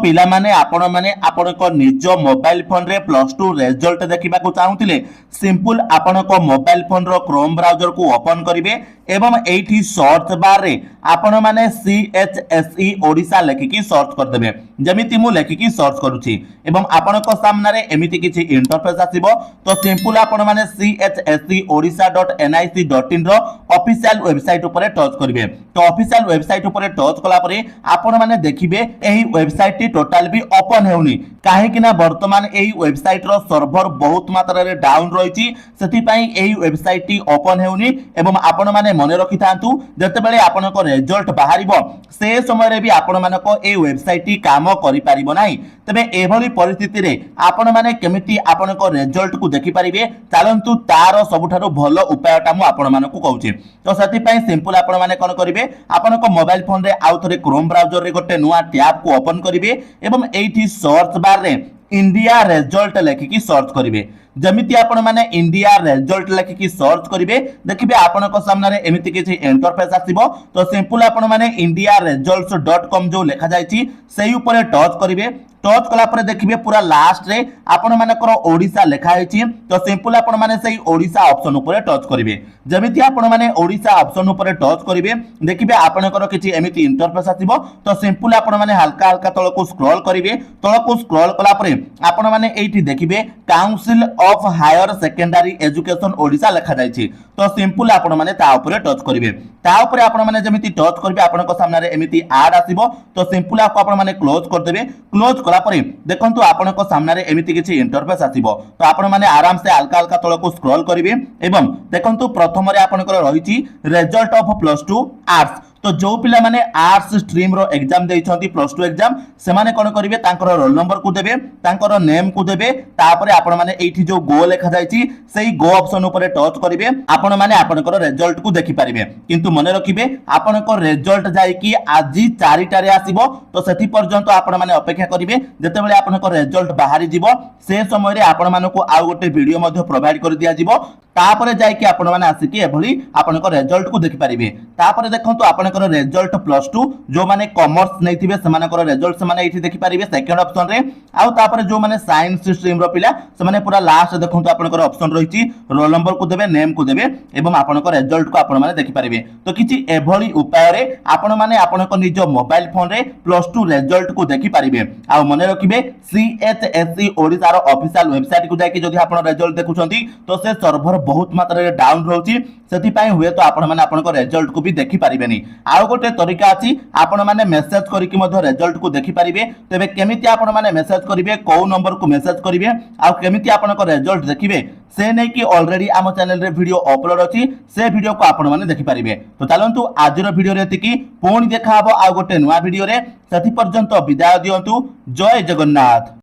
पिला माने आपण माने आपण को निज मोबाइल फोन रे प्लस टू रिजल्ट देखा चाहूले सिंपल आपण को मोबाइल फोन रो क्रोम ब्राउजर को ओपन करेंगे एवं एठी सर्च बार रे आपण माने CHSE ओडिशा लेखिकी सर्च करदेबे जमिति मु लेखिकी सर्च करूची एवं आपण को सामने रे एमिति किछि इंटरफेस आसीबो तो सिंपल आपण माने CHSE odisha.nic.in रो ऑफिशियल वेबसाइट ऊपर टच करिवे तो ऑफिशियल वेबसाइट ऊपर टच कला परे आपण माने देखिबे एही वेबसाइट टी टोटल भी ओपन हेउनी काहे कि ना वर्तमान एही वेबसाइट रो सर्वर बहुत मात्रा रे डाउन रहिछि सेति पई एही वेबसाइट टी ओपन हेउनी एवं आपण माने मने रखि थांतु जते बेले आपण को रिजल्ट बाहरिबो से समय रे भी आपण माने को ए वेबसाइट टी काम करि परिबो नाही तबे एभली परिस्थिति रे आपण माने केमिति आपण को रिजल्ट को देखि परिबे चलंतु तार सबुठारो भलो उपायटा मु आपण माने को कहूची तो सेति पई सिंपल आपण माने कोन करिवे आपण को मोबाइल फोन रे आउ थरे क्रोम ब्राउजर रे गोटे नुवा टैब को ओपन करिवे एवं एठी सर्च बार रे इंडिया रिजल्ट लेखिकी सर्च करिवे जमिति आपण माने इंडिया रिजल्ट लेखिकी सर्च करिवे देखिबे आपण को सामने रे एमिति किछि इंटरफेस आसीबो तो सिंपल आपण माने indiaresults.com जो लेखा जायछि सेही ऊपर टच करिवे टच कला पर देखिबे पूरा लास्ट रे आपण मानकर ओडिशा लेखा हेछि तो सिंपल आपण माने सेही ओडिशा ऑप्शन ऊपर टच करिवे जमिति आपण माने ओडिशा ऑप्शन ऊपर टच करिवे देखिबे आपनकर किछि एमिति इंटरफेस आसीबो तो सिंपल आपण माने हल्का हल्का तळ को स्क्रॉल करिवे तळ को स्क्रॉल कला पर आपण माने एठी देखिबे council of higher secondary education Odisha लेखा जायछि तो सिंपल आपण माने ता ऊपर टच करिवे ता ऊपर आपण माने जमिति टच करिवे आपनक सामने रे एमिति ऐड आसीबो तो सिंपल आपण माने क्लोज कर देबे क्लोज कला पर देखंतु आपनक सामने रे एमिति किछि इंटरफेस आसीबो तो आपण माने आराम से हल्का हल्का तळ को स्क्रॉल करिवे एवं देखंतु प्रथम रे आपनकर रहिछि result of plus two arts तो जो पिला माने आर्ट्स स्ट्रीम रो एग्जाम देइछंती प्लस टू एग्जाम से माने कोन करिवे तांकर रोल नंबर को देबे तांकर नेम को देबे तापरे आपण माने एठी जो गो लेखा जायछि सेही गो ऑप्शन ऊपर टच करिवे आपण माने आपनकर रिजल्ट को देखि परिवे किंतु मने रखिबे आपनकर रिजल्ट जाय कि आजि 4 टारे आसीबो तो सेति पर्यंत आपण माने अपेक्षा करिवे जते बेले आपनकर रिजल्ट बाहरी जिवो से समय रे आपण मानको आ गोटे वीडियो मध्ये प्रोवाइड कर दिया जिवो तापरे जाय कि आपण माने आसी कि एभली आपनकर रिजल्ट को देखि परिवे तापरे देखंतु आपनकर रिजल्ट प्लस टू जो माने कॉमर्स नैथिबे समानकर रिजल्ट से माने एठी देखि परिवे सेकंड ऑप्शन रे आउ तापरे जो माने साइंस स्ट्रीम रो पिला से माने पूरा लास्ट देखंतु आपनकर ऑप्शन रहिछि रोल नंबर को देबे नेम को देबे एवं आपनकर रिजल्ट को आपण माने देखि परिवे तो किछि एभली उपाय रे आपण माने आपनकर निज मोबाइल फोन रे प्लस टू रिजल्ट को देखि परिवे आ मने रखिबे CHSE ओडिसा रो ऑफिशियल वेबसाइट को जाय कि जदि आपण रिजल्ट देखुछंती तो से सर्वर बहुत मात्रा रे डाउन रहउछि सेति पई हुए तो आपण माने आपनकर रिजल्ट को भी देखि परिबेनी आ गोटे तरीका अछि आपण माने मेसेज करि कि मध्य रिजल्ट को देखि परिबे तबे केमिति आपण माने मेसेज करिवे को नंबर को मेसेज करिवे आ केमिति आपनकर रिजल्ट देखिबे से नै कि ऑलरेडी आम चैनल रे वीडियो अपलोड अछि से वीडियो को आपण माने देखि परिबे तो चलंतु आजिरो वीडियो रे तिकी पुणी देखा हबो आ गोटे नवा वीडियो रे सेति पर्यंत विदाय दियंतु जय जगन्नाथ।